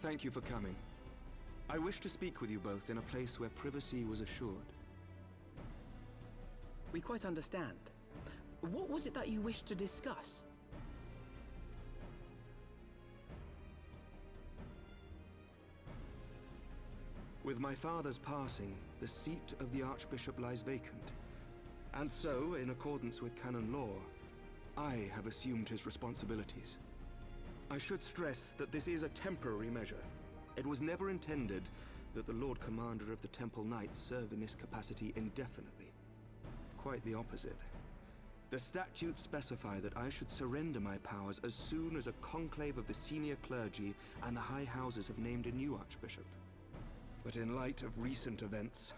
Thank you for coming. I wish to speak with you both in a place where privacy was assured. We quite understand. What was it that you wished to discuss? With my father's passing, the seat of the Archbishop lies vacant. And so, in accordance with canon law, I have assumed his responsibilities. I should stress that this is a temporary measure. It was never intended that the Lord Commander of the Temple Knights serve in this capacity indefinitely. Quite the opposite. The statutes specify that I should surrender my powers as soon as a conclave of the senior clergy and the high houses have named a new archbishop. But in light of recent events,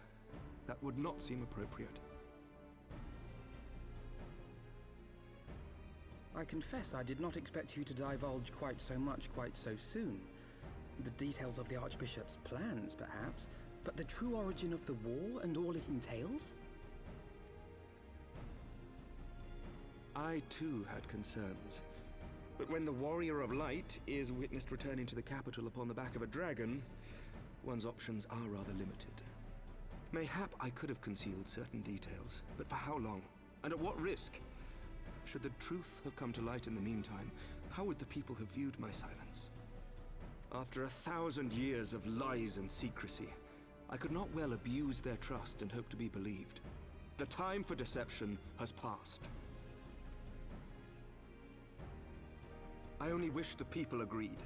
that would not seem appropriate. I confess I did not expect you to divulge quite so much quite so soon. The details of the Archbishop's plans, perhaps, but the true origin of the war and all it entails? I too had concerns. But when the Warrior of Light is witnessed returning to the capital upon the back of a dragon, one's options are rather limited. Mayhap I could have concealed certain details, but for how long? And at what risk? Should the truth have come to light in the meantime, how would the people have viewed my silence? After 1,000 years of lies and secrecy, I could not well abuse their trust and hope to be believed. The time for deception has passed. I only wish the people agreed.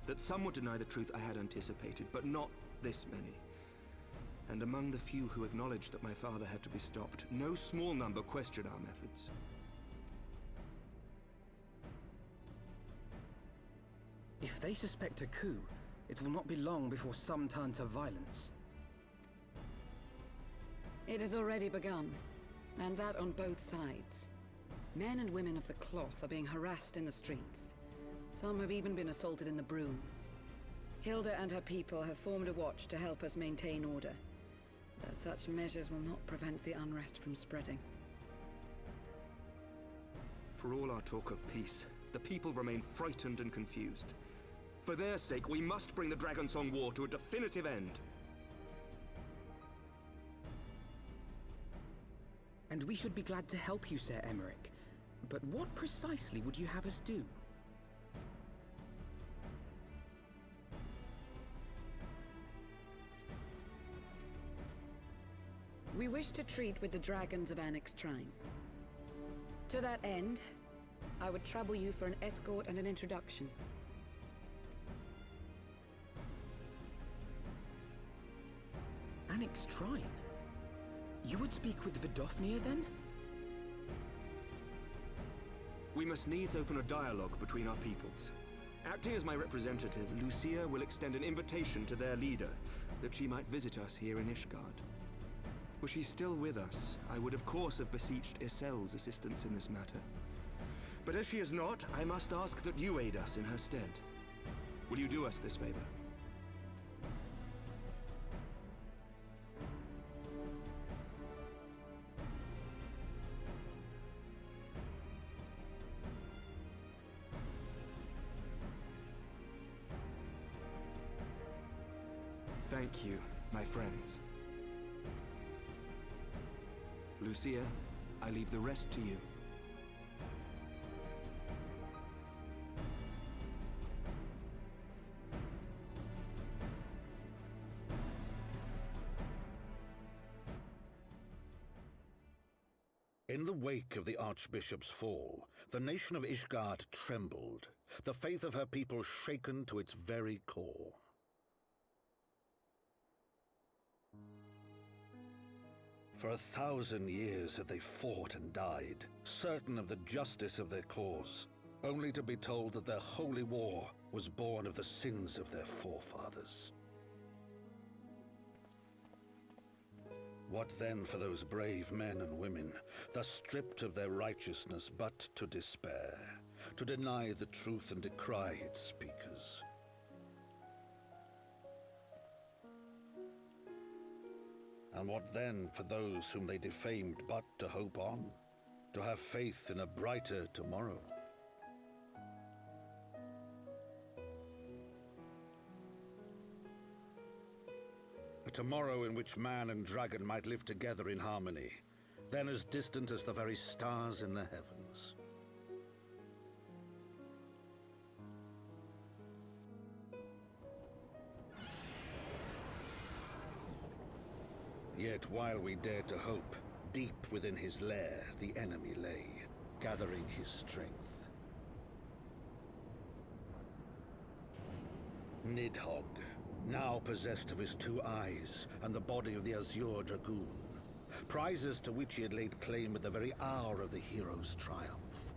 That some would deny the truth I had anticipated, but not this many. And among the few who acknowledged that my father had to be stopped, no small number questioned our methods. If they suspect a coup, it will not be long before some turn to violence. It has already begun, and that on both sides. Men and women of the cloth are being harassed in the streets. Some have even been assaulted in the Broom. Hilda and her people have formed a watch to help us maintain order. But such measures will not prevent the unrest from spreading. For all our talk of peace, the people remain frightened and confused. For their sake, we must bring the Dragonsong War to a definitive end. And we should be glad to help you, Sir Emmerich. But what precisely would you have us do? We wish to treat with the dragons of Annex Shrine. To that end, I would trouble you for an escort and an introduction. Annex Shrine? You would speak with Vidofnir then? We must needs open a dialogue between our peoples. Acting as my representative, Lucia will extend an invitation to their leader, that she might visit us here in Ishgard. Were she still with us, I would of course have beseeched Isel's assistance in this matter. But as she is not, I must ask that you aid us in her stead. Will you do us this favor? Thank you, my friends. Lucia, I leave the rest to you. In the wake of the Archbishop's fall, the nation of Ishgard trembled, the faith of her people shaken to its very core. For 1,000 years had they fought and died, certain of the justice of their cause, only to be told that their holy war was born of the sins of their forefathers. What then for those brave men and women, thus stripped of their righteousness but to despair, to deny the truth and decry its speakers? And what then for those whom they defamed but to hope on, to have faith in a brighter tomorrow? A tomorrow in which man and dragon might live together in harmony, then as distant as the very stars in the heavens. Yet while we dared to hope, deep within his lair the enemy lay, gathering his strength. Nidhogg, now possessed of his 2 eyes and the body of the Azure Dragoon, prizes to which he had laid claim at the very hour of the hero's triumph.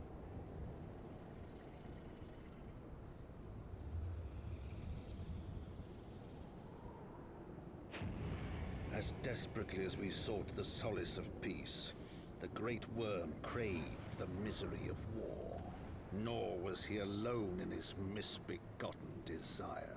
As desperately as we sought the solace of peace, the great worm craved the misery of war. Nor was he alone in his misbegotten desire.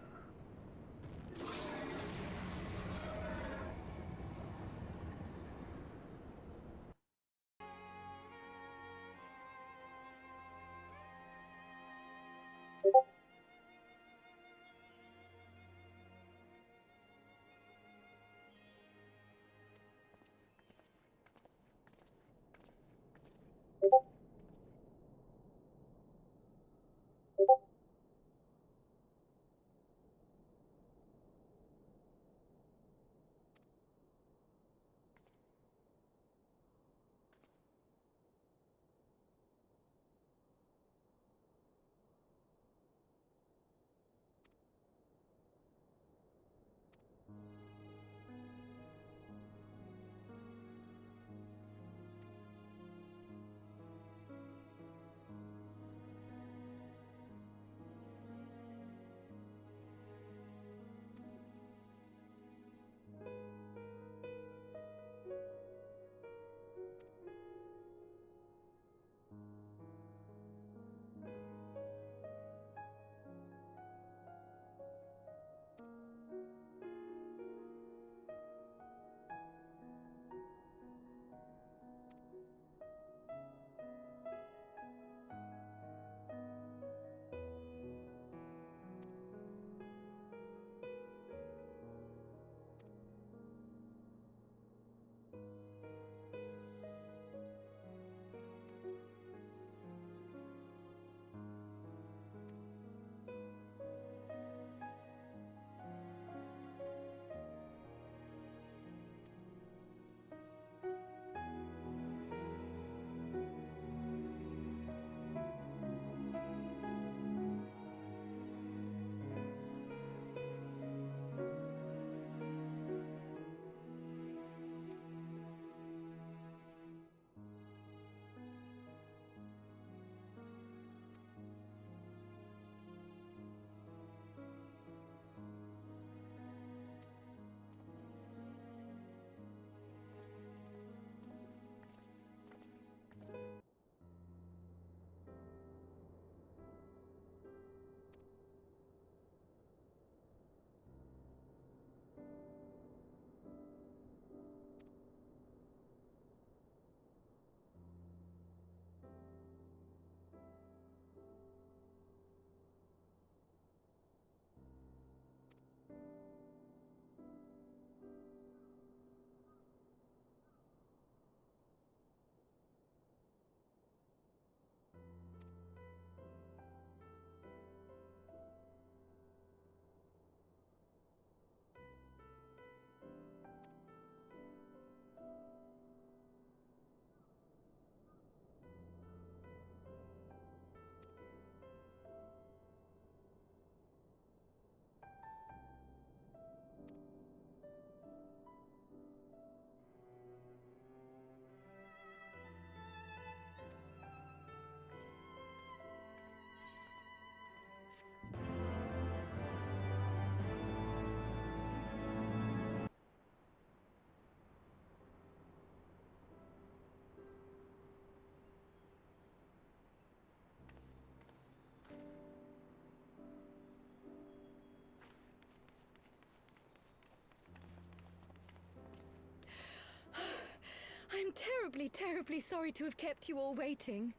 I'm terribly, terribly sorry to have kept you all waiting.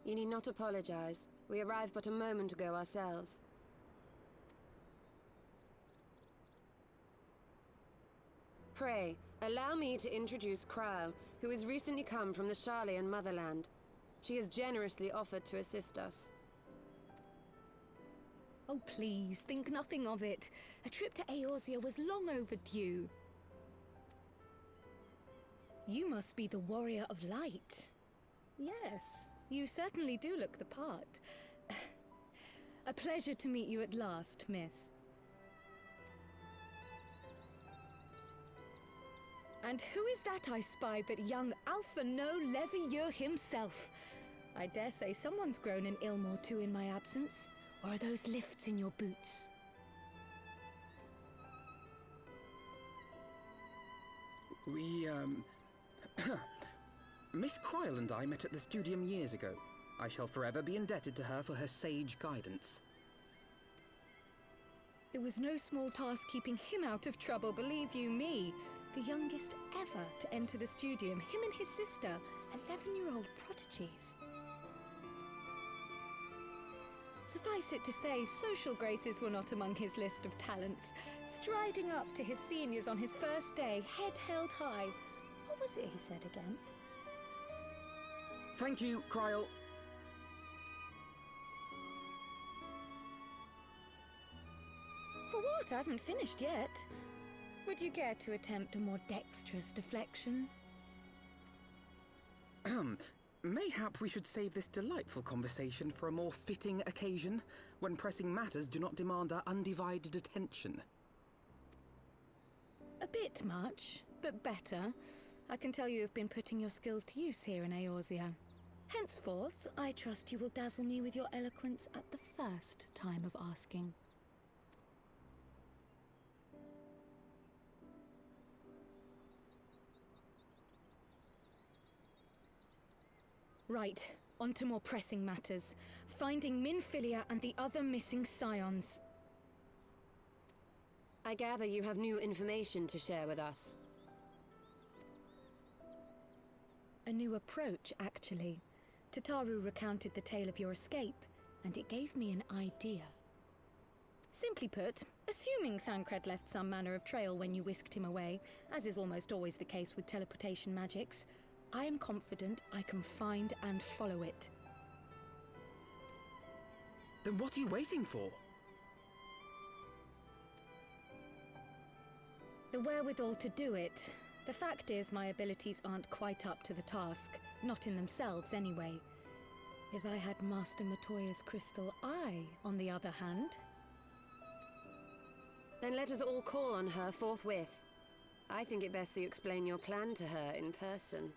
You need not apologize. We arrived but a moment ago ourselves. Pray, allow me to introduce Kreia, who has recently come from the Sharlayan motherland. She has generously offered to assist us. Oh, please, think nothing of it. A trip to Eorzea was long overdue. You must be the Warrior of Light. Yes, you certainly do look the part. A pleasure to meet you at last, miss. And who is that I spy but young Alphonse Levieux himself? I dare say someone's grown an ilm or two in my absence. Or are those lifts in your boots? We, Miss Kreia and I met at the studium years ago. I shall forever be indebted to her for her sage guidance. It was no small task keeping him out of trouble, believe you me. The youngest ever to enter the studium, him and his sister, 11-year-old prodigies. Suffice it to say, social graces were not among his list of talents. Striding up to his seniors on his first day, head held high. What was it he said again? Thank you, Kreia. For what? I haven't finished yet. Would you care to attempt a more dexterous deflection? Mayhap we should save this delightful conversation for a more fitting occasion, when pressing matters do not demand our undivided attention. A bit much, but better. I can tell you have been putting your skills to use here in Eorzea. Henceforth, I trust you will dazzle me with your eloquence at the first time of asking. Right, on to more pressing matters. Finding Minfilia and the other missing scions. I gather you have new information to share with us. A new approach, actually. Tataru recounted the tale of your escape, and it gave me an idea. Simply put, assuming Thancred left some manner of trail when you whisked him away, as is almost always the case with teleportation magics, I am confident I can find and follow it. Then what are you waiting for? The wherewithal to do it. The fact is, my abilities aren't quite up to the task. Not in themselves, anyway. If I had Master Matoya's crystal eye, on the other hand... Then let us all call on her forthwith. I think it best that you explain your plan to her in person.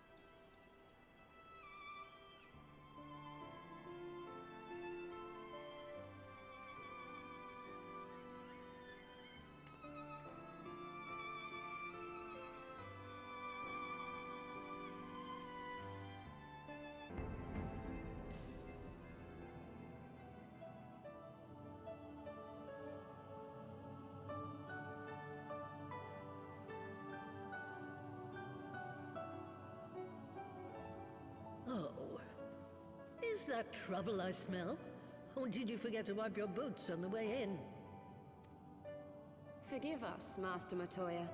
Oh. Is that trouble I smell? Or did you forget to wipe your boots on the way in? Forgive us, Master Matoya.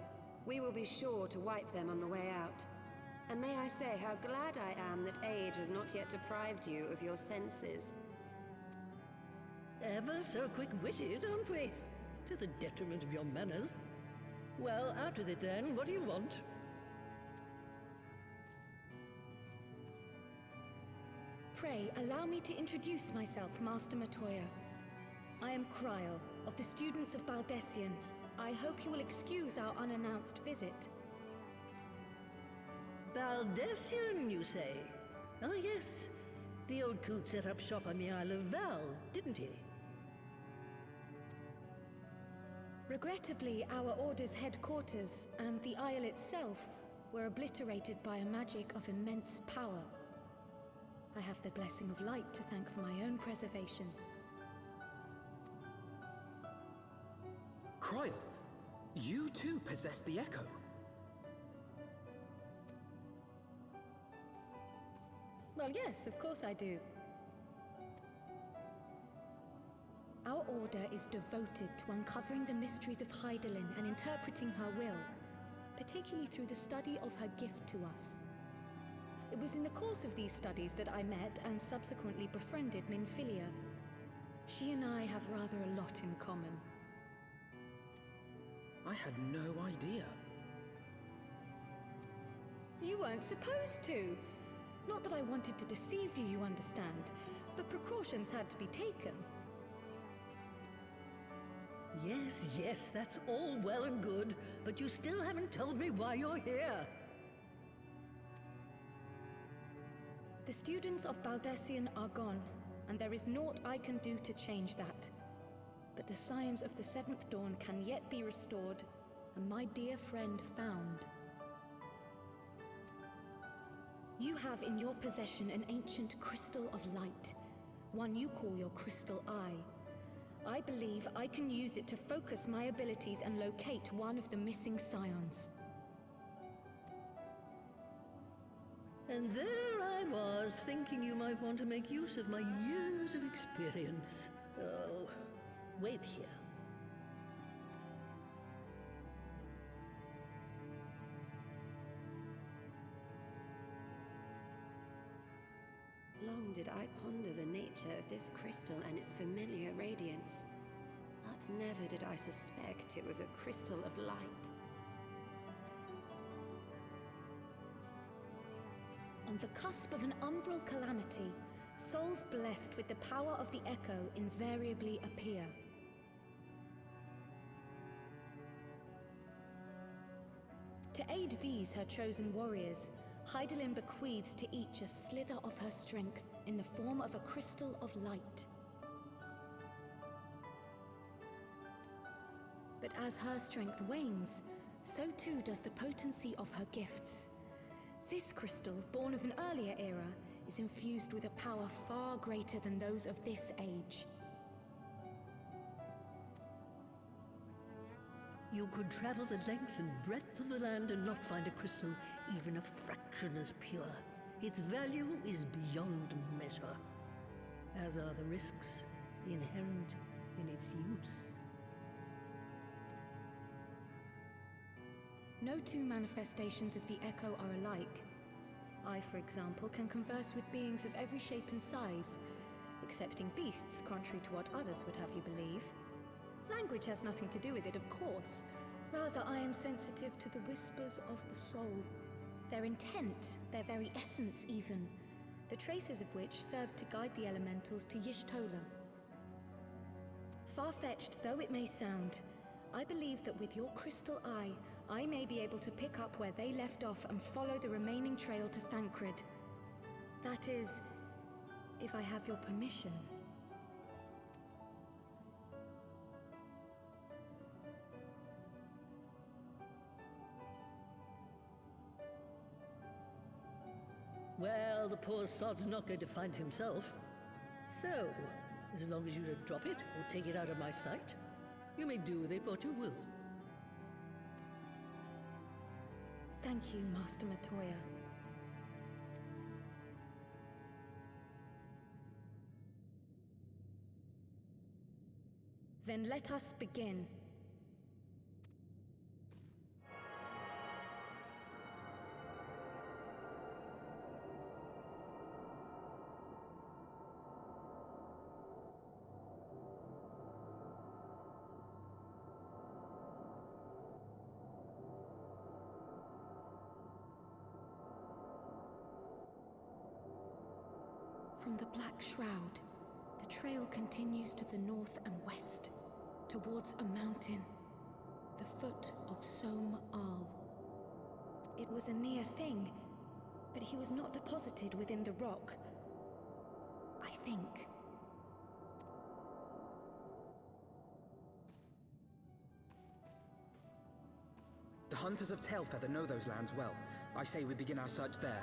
We will be sure to wipe them on the way out. And may I say how glad I am that age has not yet deprived you of your senses. Ever so quick-witted, aren't we? To the detriment of your manners. Well, out with it then. What do you want? Pray, allow me to introduce myself, Master Matoya. I am Kreia, of the students of Baldessian. I hope you will excuse our unannounced visit. Baldessian, you say? Ah, yes. The old coot set up shop on the Isle of Val, didn't he? Regrettably, our Order's headquarters and the Isle itself were obliterated by a magic of immense power. I have the blessing of light to thank for my own preservation. Kreia, you too possess the Echo. Well, yes, of course I do. Our Order is devoted to uncovering the mysteries of Hydaelyn and interpreting her will. particularly through the study of her gift to us. It was in the course of these studies that I met and subsequently befriended Minfilia. She and I have rather a lot in common. I had no idea. You weren't supposed to. Not that I wanted to deceive you, you understand, but precautions had to be taken. Yes, yes, that's all well and good, but you still haven't told me why you're here. The students of Baldessian are gone, and there is naught I can do to change that. But the science of the Seventh Dawn can yet be restored, and my dear friend found. You have in your possession an ancient crystal of light, one you call your crystal eye. I believe I can use it to focus my abilities and locate one of the missing scions. And there I was, thinking you might want to make use of my years of experience. Oh, wait here. Long did I ponder the nature of this crystal and its familiar radiance, but never did I suspect it was a crystal of light. On the cusp of an umbral calamity, souls blessed with the power of the Echo invariably appear. To aid these, her chosen warriors, Hydaelyn bequeaths to each a slither of her strength in the form of a crystal of light. But as her strength wanes, so too does the potency of her gifts. This crystal, born of an earlier era, is infused with a power far greater than those of this age. You could travel the length and breadth of the land and not find a crystal even a fraction as pure. Its value is beyond measure, as are the risks inherent in its use. No two manifestations of the Echo are alike. I, for example, can converse with beings of every shape and size, excepting beasts, contrary to what others would have you believe. Language has nothing to do with it, of course. Rather, I am sensitive to the whispers of the soul. Their intent, their very essence even, the traces of which serve to guide the elementals to Y'shtola. Far-fetched though it may sound, I believe that with your crystal eye, I may be able to pick up where they left off and follow the remaining trail to Thancred. That is, if I have your permission. Well, the poor sod's not going to find himself. So, as long as you don't drop it or take it out of my sight, you may do with it what you will. Thank you, Master Matoya. Then let us begin. From the Black Shroud, the trail continues to the north and west, towards a mountain, the foot of Som Al. It was a near thing, but he was not deposited within the rock, I think. The Hunters of Tailfeather know those lands well. I say we begin our search there.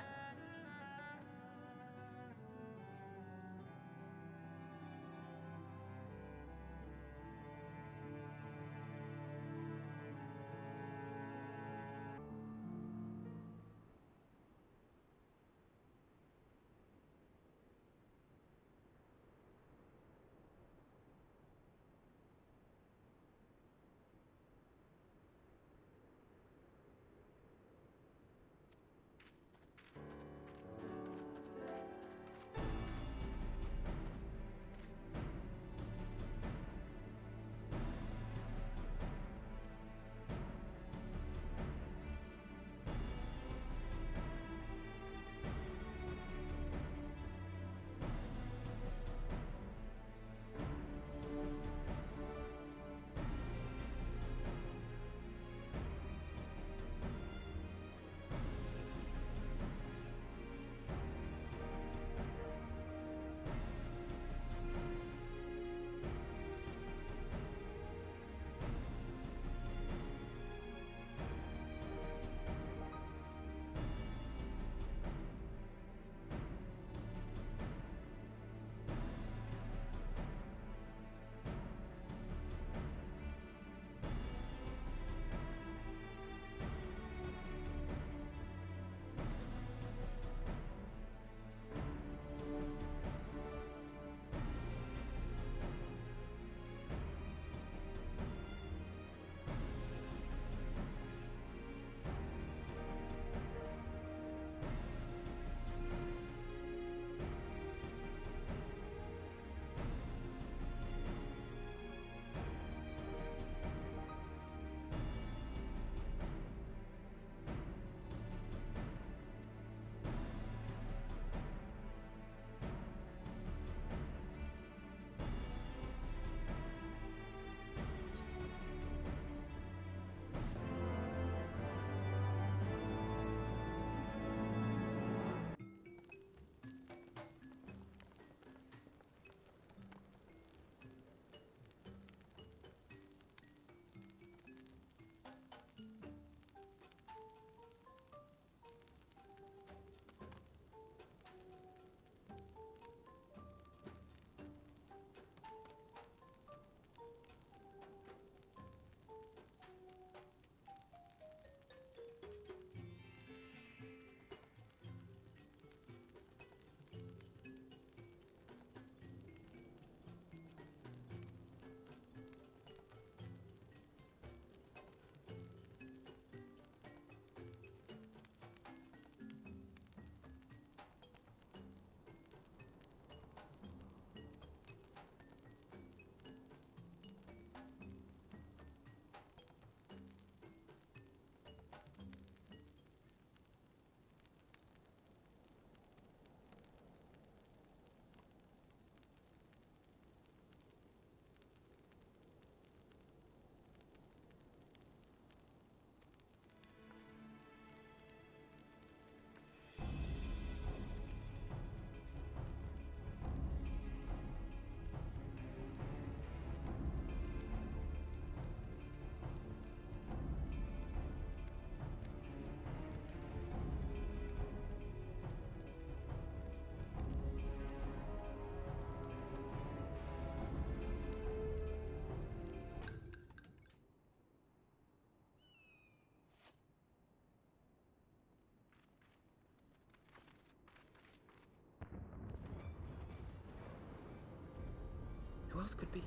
else could be?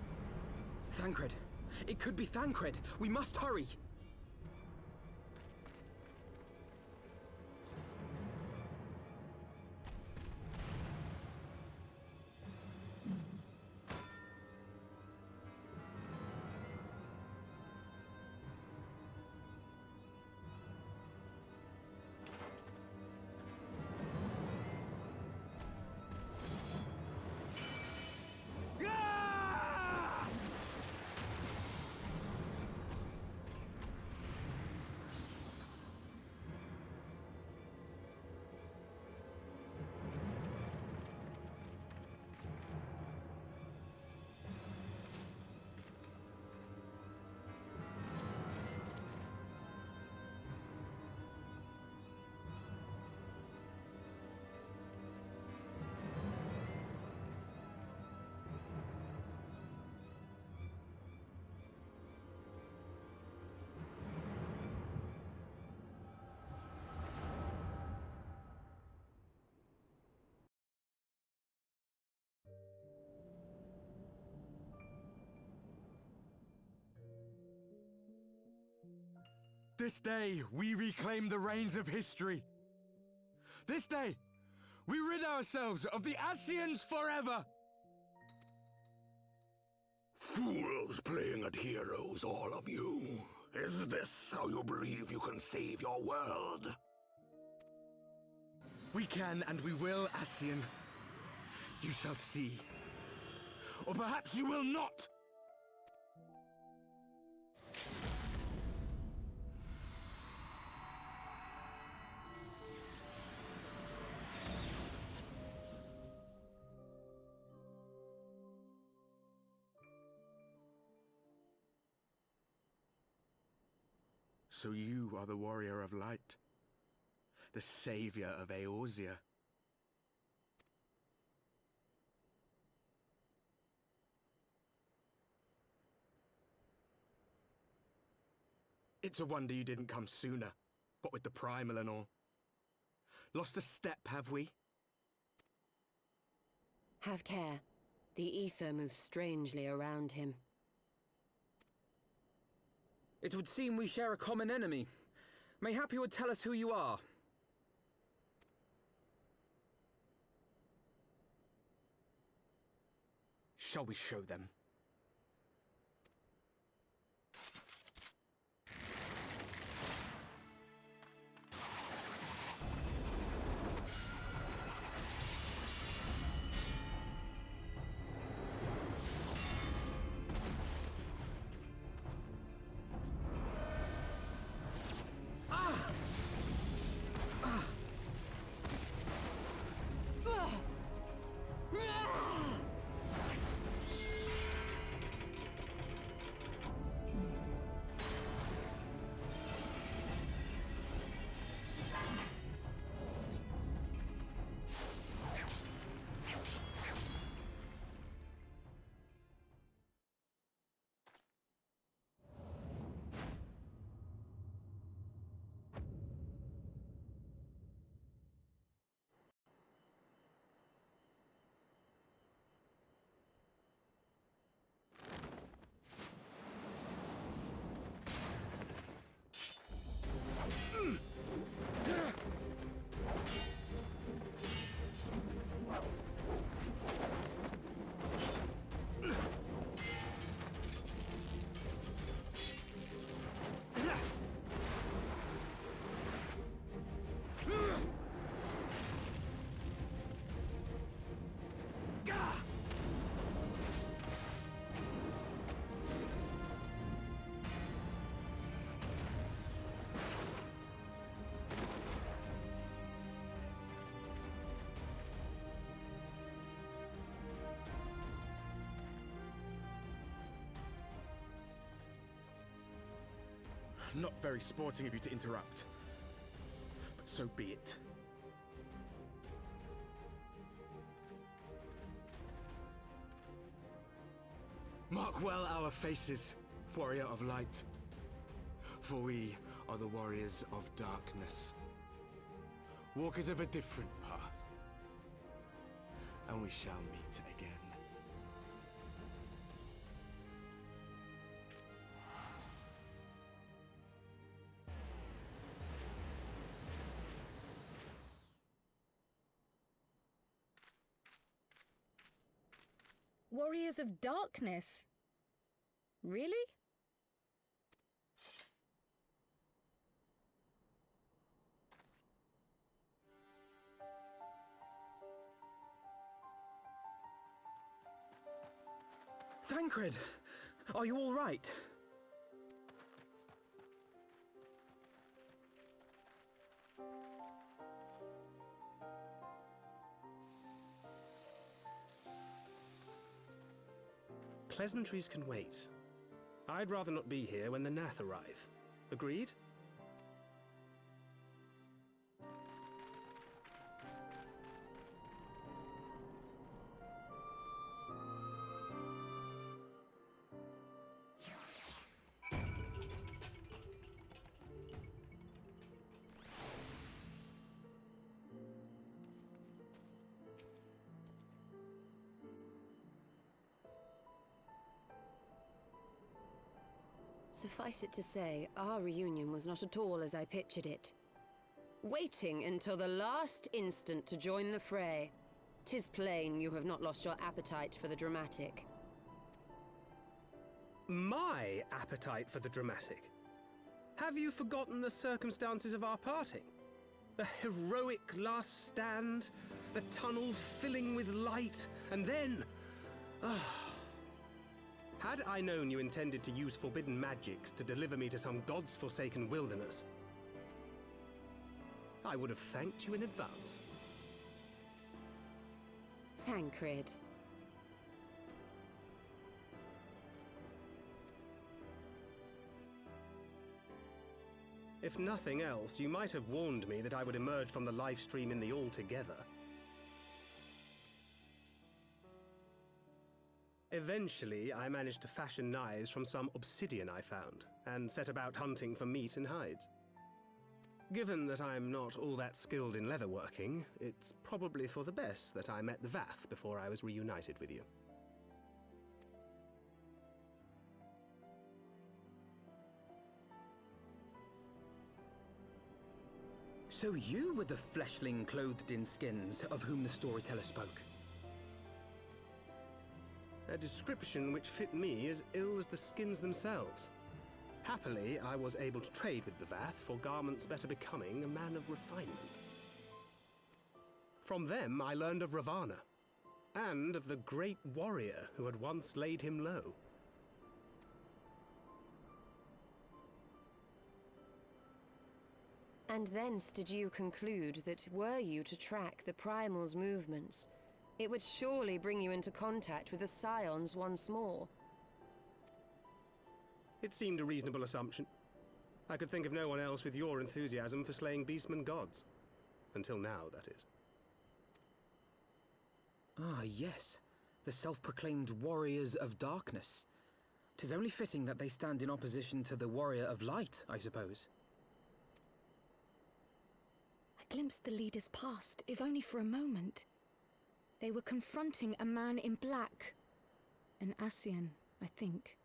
Thancred! It could be Thancred! We must hurry! This day, we reclaim the reins of history. This day, we rid ourselves of the Ascians forever! Fools playing at heroes, all of you. Is this how you believe you can save your world? We can and we will, Ascian. You shall see. Or perhaps you will not! So you are the warrior of light, the savior of Eorzea. It's a wonder you didn't come sooner, what with the primal and all. Lost a step, have we? Have care. The ether moves strangely around him. It would seem we share a common enemy. Mayhap you would tell us who you are. Shall we show them? Not very sporting of you to interrupt. But so be it. Mark well our faces, warrior of light. For we are the warriors of darkness. Walkers of a different path. And we shall meet again. Warriors of Darkness? Really? Thancred! Are you all right? Pleasantries can wait. I'd rather not be here when the Nath arrive. Agreed? Suffice it to say, our reunion was not at all as I pictured it. Waiting until the last instant to join the fray. 'Tis plain you have not lost your appetite for the dramatic. My appetite for the dramatic? Have you forgotten the circumstances of our parting? The heroic last stand, the tunnel filling with light, and then... Had I known you intended to use forbidden magics to deliver me to some god's forsaken wilderness, I would have thanked you in advance. Thancred. If nothing else, you might have warned me that I would emerge from the live stream in the altogether. Eventually, I managed to fashion knives from some obsidian I found, and set about hunting for meat and hides. Given that I'm not all that skilled in leatherworking, it's probably for the best that I met the Vath before I was reunited with you. So you were the fleshling clothed in skins of whom the storyteller spoke? A description which fit me as ill as the skins themselves. Happily, I was able to trade with the Vath for garments better becoming a man of refinement. From them, I learned of Ravana, and of the great warrior who had once laid him low. And thence did you conclude that were you to track the Primal's movements, it would surely bring you into contact with the Scions once more. It seemed a reasonable assumption. I could think of no one else with your enthusiasm for slaying beastmen gods. Until now, that is. Ah, yes. The self-proclaimed Warriors of Darkness. 'Tis only fitting that they stand in opposition to the Warrior of Light, I suppose. I glimpsed the leaders past, if only for a moment. They were confronting a man in black. An Ascian, I think.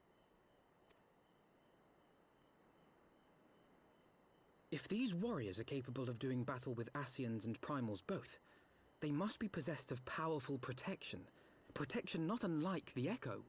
If these warriors are capable of doing battle with Ascians and Primals both, they must be possessed of powerful protection. Protection not unlike the Echo.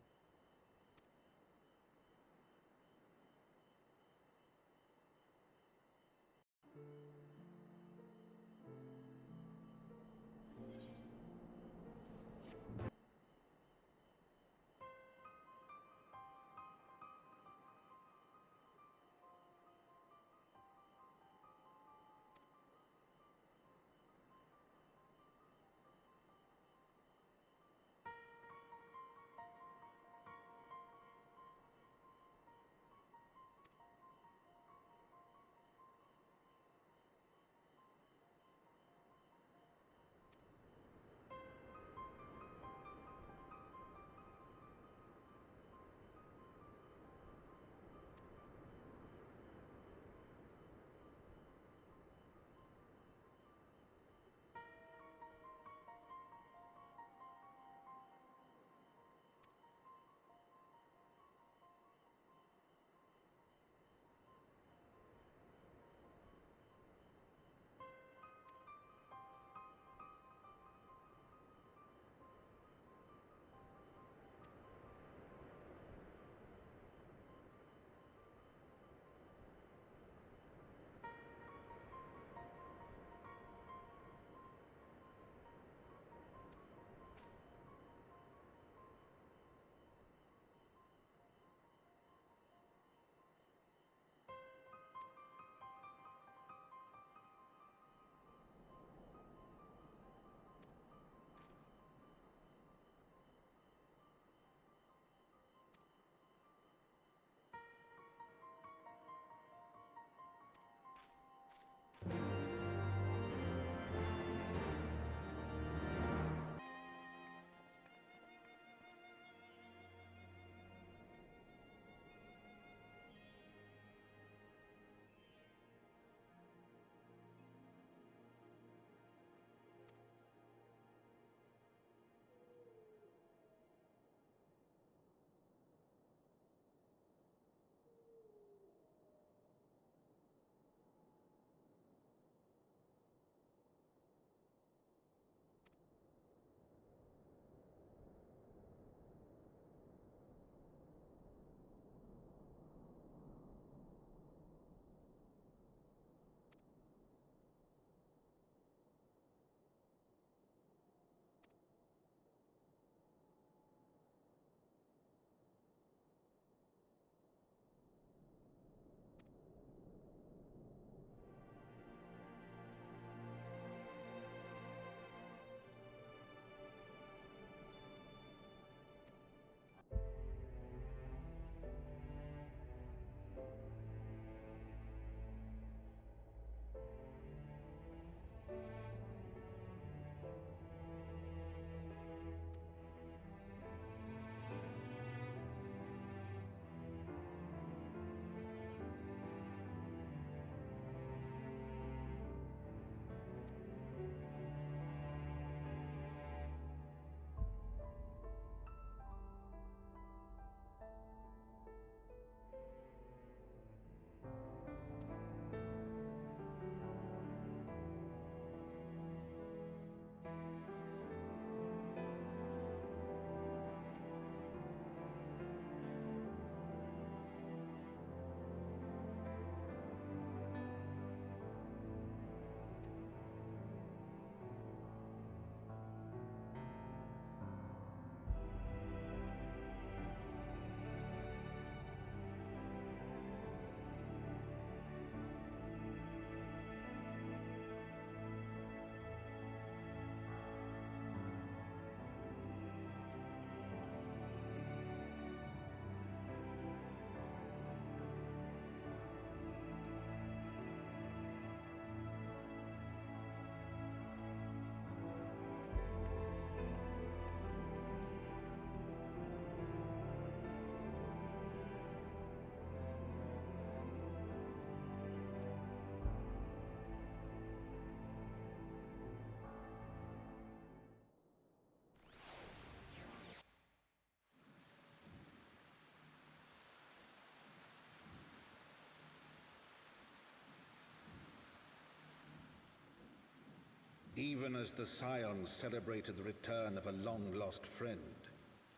Even as the Scions celebrated the return of a long-lost friend,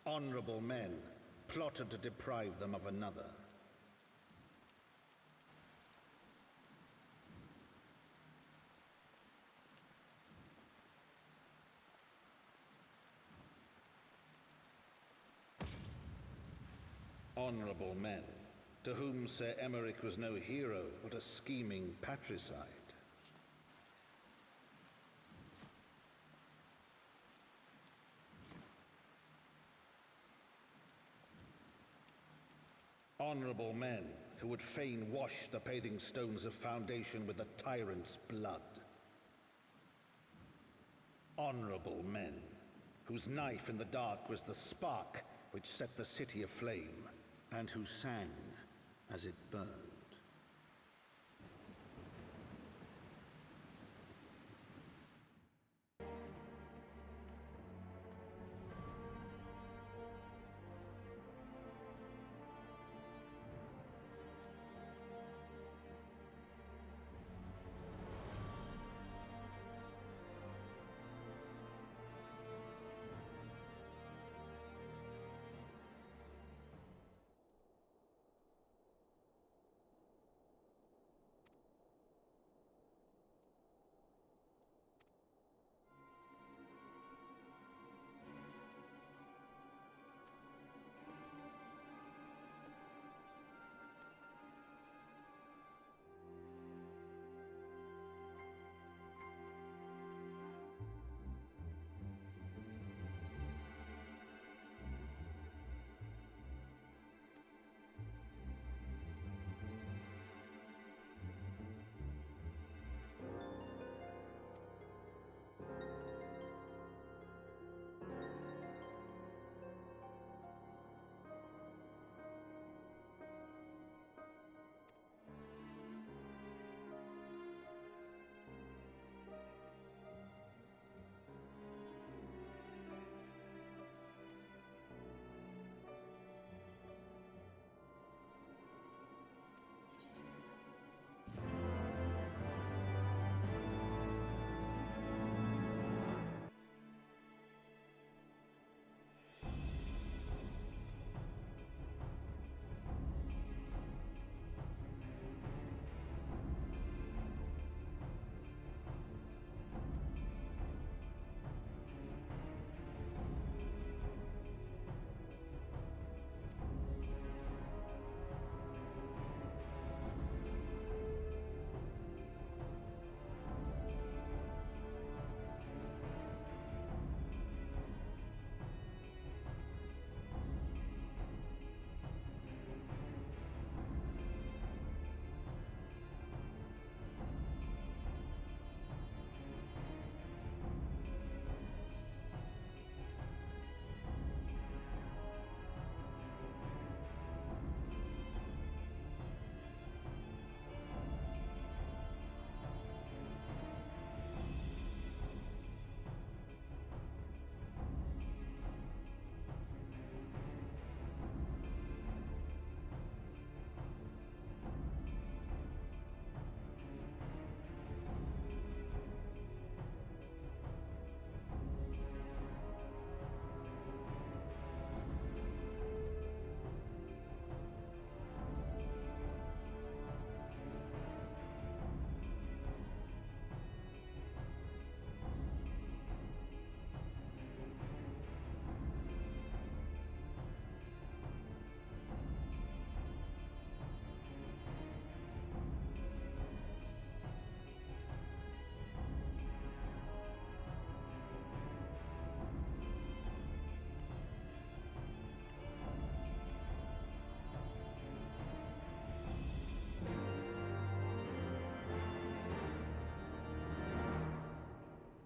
honorable men plotted to deprive them of another. Honorable men, to whom Sir Emeric was no hero, but a scheming patricide. Honorable men who would fain wash the paving stones of foundation with the tyrant's blood. Honorable men whose knife in the dark was the spark which set the city aflame, and who sang as it burned.